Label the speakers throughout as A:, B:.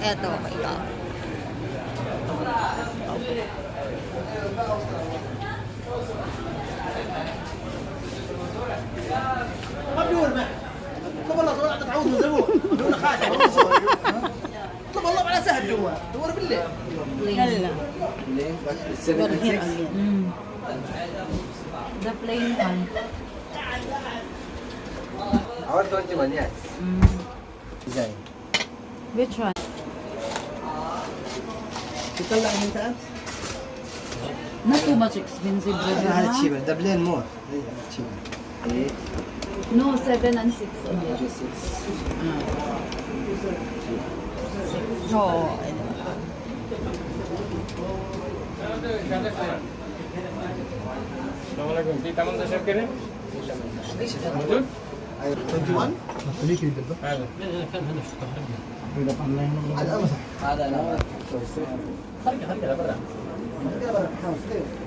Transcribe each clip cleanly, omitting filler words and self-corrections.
A: Eto, ikaw.
B: مبلول ما طب والله طلعت تعود من زبون دون خاتم طب والله على سهل جوا دور بالليل
A: Yala. Your hair again. The plain one.
C: Our 21, yes. Design.
A: Which one?
B: ito lang yung saan?
A: Not too much expensive.
B: هذا
A: Brother, huh?
B: cheaper دبلين مور cheaper
A: No, 7 and 6 only. So,
D: Assalamualaikum. Kita mana siap kira? Betul?
B: 21 خليك يدبر
D: Ada.
B: على الأمس
C: هذا لا.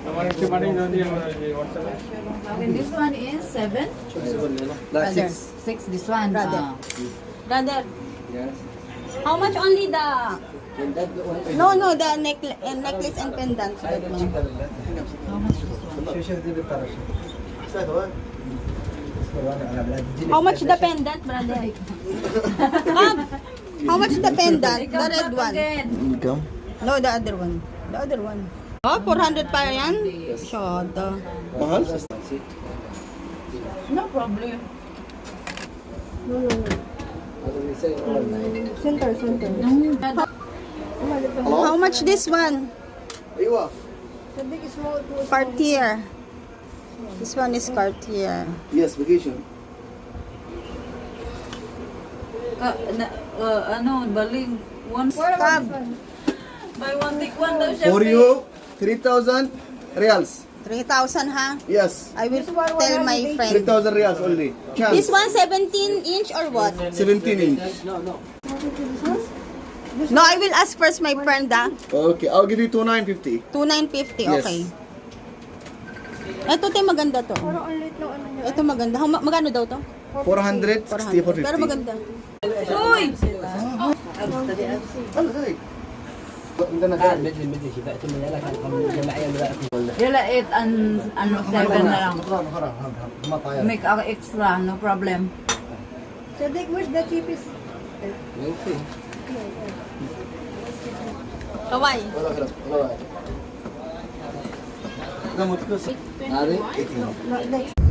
D: Kemarin kemarin nanti di WhatsApp.
A: okay, this one is 7.
C: لا,
A: Brother,
C: 6.
A: 6 this one.
E: Brother. Brother,
C: Yes.
E: how much only the...
C: And that one.
E: No, the necklace and pendant.
C: I don't check that.
A: How much this one?
B: شو شو دي بالطرش ساتوا
E: How much the pendant, brother? How much the pendant? The red one.
C: Income?
E: No, the other one. The other one. Oh, 400 pa yan? Shoto.
B: mahal?
A: No problem.
E: Center.
A: No.
E: How much this one?
B: أيوة
E: Cartier. This one is Cartier.
B: yes vacation
A: Ano, baling. One
E: Cab.
A: buy one take one daw siya.
B: for you 3,000 reals
E: 3,000 ha?
B: yes
E: I will tell my friend.
B: 3,000 reals only chance
E: This one 17 inch or what?
B: 17 inch
E: No, I will ask first my friend ah.
B: okay I'll give you 2,950
E: 2,950,
B: Yes.
E: okay. Ito tayo maganda to. Ito maganda. Magkano daw to?
B: 400
E: 400.
B: 6450
E: Pero maganda.
A: Uy! Yala 8 and ano 7 na lang. Make a extra, no problem.
E: Sadik, where's the cheapest? Kawai.
B: Gamot ko sa... Ari? 18.